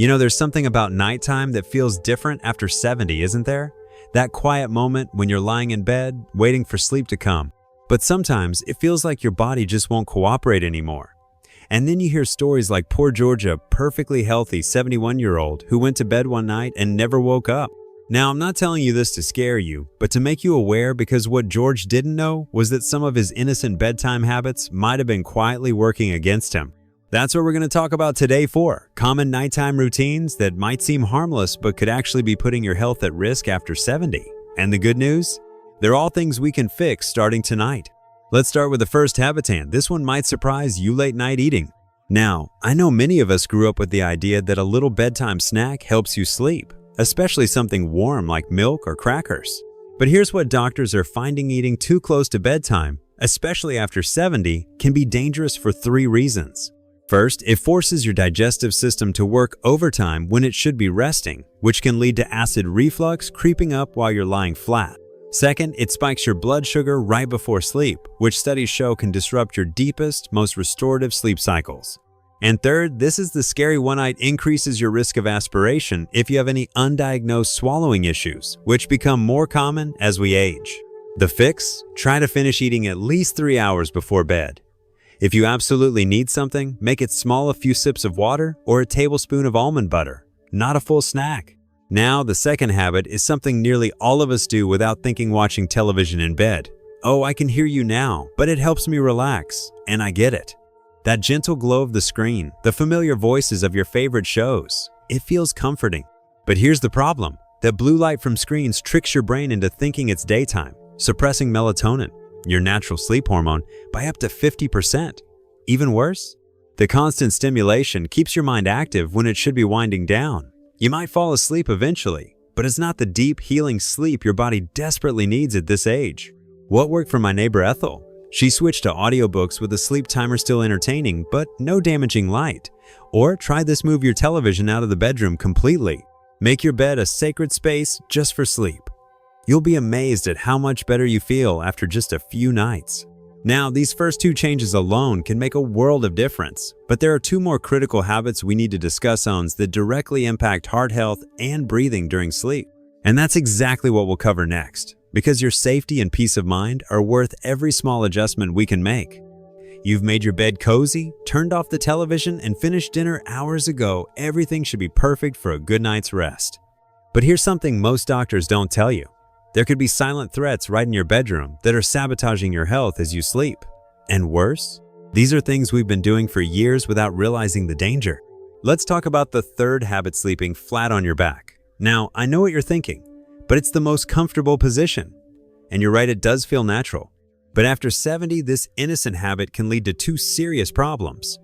There's something about nighttime that feels different after 70, isn't there? That quiet moment when you're lying in bed, waiting for sleep to come. But sometimes it feels like your body just won't cooperate anymore. And then you hear stories like poor Georgia, perfectly healthy 71-year-old who went to bed one night and never woke up. Now, I'm not telling you this to scare you, but to make you aware, because what George didn't know was that some of his innocent bedtime habits might have been quietly working against him. That's what we're going to talk about today. 4 common nighttime routines that might seem harmless but could actually be putting your health at risk after 70. And the good news? They're all things we can fix starting tonight. Let's start with the first habitat. This one might surprise you: late night eating. Now, I know many of us grew up with the idea that a little bedtime snack helps you sleep, especially something warm like milk or crackers. But here's what doctors are finding: eating too close to bedtime, especially after 70, can be dangerous for 3 reasons. First, it forces your digestive system to work overtime when it should be resting, which can lead to acid reflux creeping up while you're lying flat. Second, it spikes your blood sugar right before sleep, which studies show can disrupt your deepest, most restorative sleep cycles. And third, this is the scary one: it increases your risk of aspiration if you have any undiagnosed swallowing issues, which become more common as we age. The fix? Try to finish eating at least 3 hours before bed. If you absolutely need something, make it small: a few sips of water or a tablespoon of almond butter, not a full snack. Now, the second habit is something nearly all of us do without thinking: watching television in bed. Oh, I can hear you now, but it helps me relax, and I get it. That gentle glow of the screen, the familiar voices of your favorite shows, it feels comforting. But here's the problem: that blue light from screens tricks your brain into thinking it's daytime, suppressing melatonin, your natural sleep hormone, by up to 50%. Even worse, the constant stimulation keeps your mind active when it should be winding down. You might fall asleep eventually, but it's not the deep, healing sleep your body desperately needs at this age. What worked for my neighbor Ethel? She switched to audiobooks with a sleep timer still entertaining, but no damaging light. Or try this: move your television out of the bedroom completely. Make your bed a sacred space just for sleep. You'll be amazed at how much better you feel after just a few nights. Now, these first 2 changes alone can make a world of difference, but there are 2 more critical habits we need to discuss that directly impact heart health and breathing during sleep. And that's exactly what we'll cover next, because your safety and peace of mind are worth every small adjustment we can make. You've made your bed cozy, turned off the television, and finished dinner hours ago. Everything should be perfect for a good night's rest. But here's something most doctors don't tell you. There could be silent threats right in your bedroom that are sabotaging your health as you sleep. And worse, these are things we've been doing for years without realizing the danger. Let's talk about the third habit: sleeping flat on your back. Now, I know what you're thinking, but it's the most comfortable position. And you're right, it does feel natural. But after 70, this innocent habit can lead to 2 serious problems.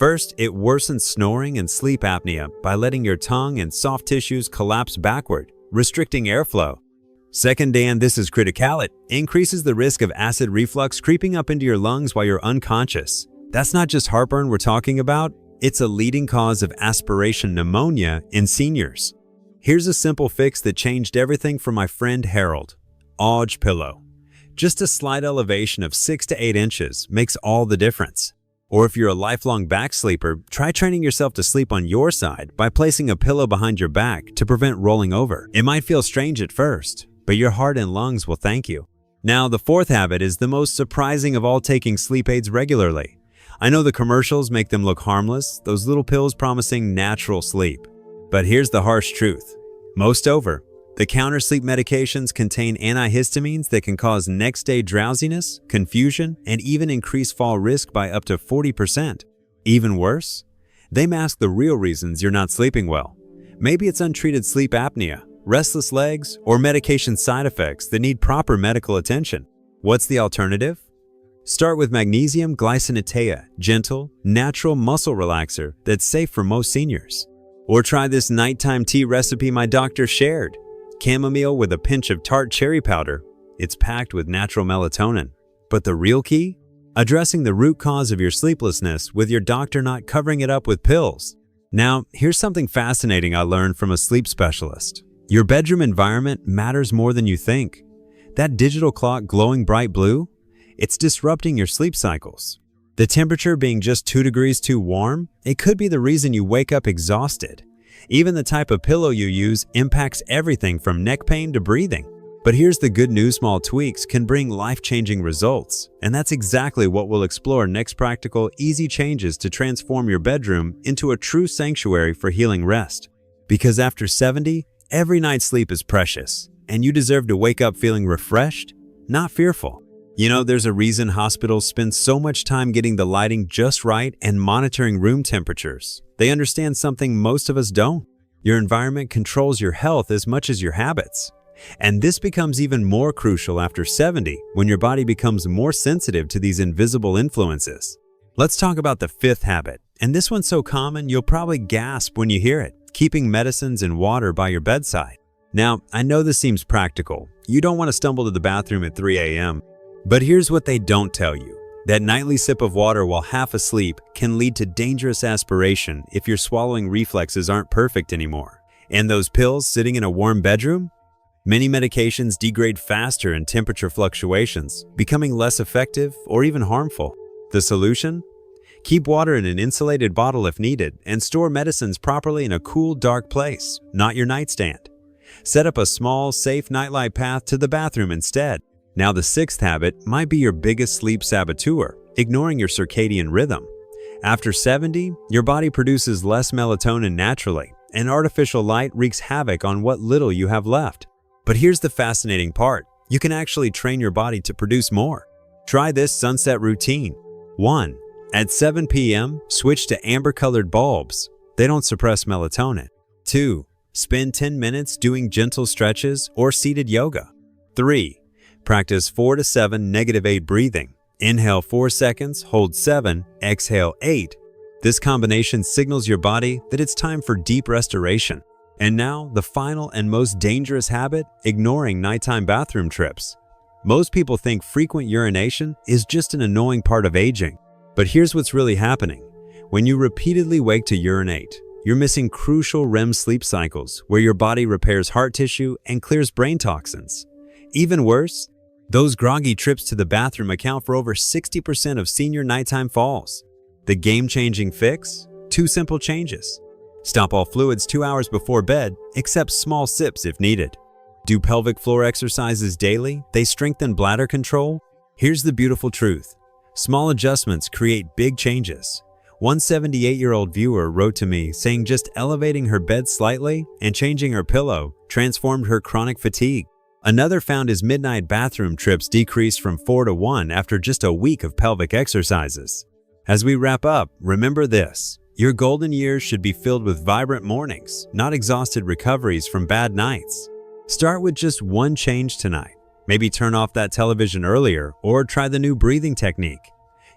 First, it worsens snoring and sleep apnea by letting your tongue and soft tissues collapse backward, restricting airflow. Second, and this is critical, it increases the risk of acid reflux creeping up into your lungs while you're unconscious. That's not just heartburn we're talking about, it's a leading cause of aspiration pneumonia in seniors. Here's a simple fix that changed everything for my friend Harold: Auge Pillow. Just a slight elevation of 6 to 8 inches makes all the difference. Or if you're a lifelong back sleeper, try training yourself to sleep on your side by placing a pillow behind your back to prevent rolling over. It might feel strange at first, but your heart and lungs will thank you. Now, the fourth habit is the most surprising of all: taking sleep aids regularly. I know the commercials make them look harmless, those little pills promising natural sleep. But here's the harsh truth. Most over-the-counter sleep medications contain antihistamines that can cause next-day drowsiness, confusion, and even increase fall risk by up to 40%. Even worse, they mask the real reasons you're not sleeping well. Maybe it's untreated sleep apnea, restless legs, or medication side effects that need proper medical attention. What's the alternative? Start with magnesium glycinate, gentle, natural muscle relaxer that's safe for most seniors. Or try this nighttime tea recipe my doctor shared: chamomile with a pinch of tart cherry powder. It's packed with natural melatonin. But the real key? Addressing the root cause of your sleeplessness with your doctor not covering it up with pills. Now, here's something fascinating I learned from a sleep specialist. Your bedroom environment matters more than you think. That digital clock glowing bright blue? It's disrupting your sleep cycles. The temperature being just 2 degrees too warm, it could be the reason you wake up exhausted. Even the type of pillow you use impacts everything from neck pain to breathing. But here's the good news: small tweaks can bring life-changing results. And that's exactly what we'll explore next: practical, easy changes to transform your bedroom into a true sanctuary for healing rest. Because after 70, every night's sleep is precious, and you deserve to wake up feeling refreshed, not fearful. You know, there's a reason hospitals spend so much time getting the lighting just right and monitoring room temperatures. They understand something most of us don't. Your environment controls your health as much as your habits. And this becomes even more crucial after 70, when your body becomes more sensitive to these invisible influences. Let's talk about the fifth habit, and this one's so common you'll probably gasp when you hear it: keeping medicines and water by your bedside. Now, I know this seems practical. You don't want to stumble to the bathroom at 3 a.m. But here's what they don't tell you: that nightly sip of water while half asleep can lead to dangerous aspiration if your swallowing reflexes aren't perfect anymore. And those pills sitting in a warm bedroom? Many medications degrade faster in temperature fluctuations, becoming less effective or even harmful. The solution? Keep water in an insulated bottle if needed, and store medicines properly in a cool, dark place, not your nightstand. Set up a small, safe nightlight path to the bathroom instead. Now, the sixth habit might be your biggest sleep saboteur: ignoring your circadian rhythm. After 70, your body produces less melatonin naturally, and artificial light wreaks havoc on what little you have left. But here's the fascinating part: you can actually train your body to produce more. Try this sunset routine. 1. At 7 p.m., switch to amber-colored bulbs. They don't suppress melatonin. 2. Spend 10 minutes doing gentle stretches or seated yoga. 3. Practice 4 to 7 -8 breathing. Inhale 4 seconds, hold 7, exhale 8. This combination signals your body that it's time for deep restoration. And now, the final and most dangerous habit: ignoring nighttime bathroom trips. Most people think frequent urination is just an annoying part of aging. But here's what's really happening. When you repeatedly wake to urinate, you're missing crucial REM sleep cycles where your body repairs heart tissue and clears brain toxins. Even worse, those groggy trips to the bathroom account for over 60% of senior nighttime falls. The game-changing fix? 2 simple changes. Stop all fluids 2 hours before bed, except small sips if needed. Do pelvic floor exercises daily. They strengthen bladder control. Here's the beautiful truth: small adjustments create big changes. One 78-year-old viewer wrote to me saying just elevating her bed slightly and changing her pillow transformed her chronic fatigue. Another found his midnight bathroom trips decreased from 4 to 1 after just a week of pelvic exercises. As we wrap up, remember this: your golden years should be filled with vibrant mornings, not exhausted recoveries from bad nights. Start with just one change tonight. Maybe turn off that television earlier or try the new breathing technique.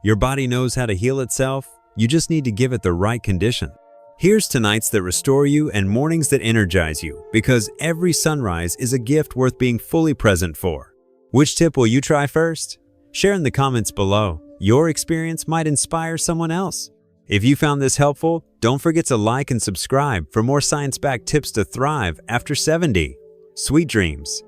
Your body knows how to heal itself. You just need to give it the right condition. Here's to nights that restore you and mornings that energize you, because every sunrise is a gift worth being fully present for. Which tip will you try first? Share in the comments below. Your experience might inspire someone else. If you found this helpful, don't forget to like and subscribe for more science-backed tips to thrive after 70. Sweet dreams.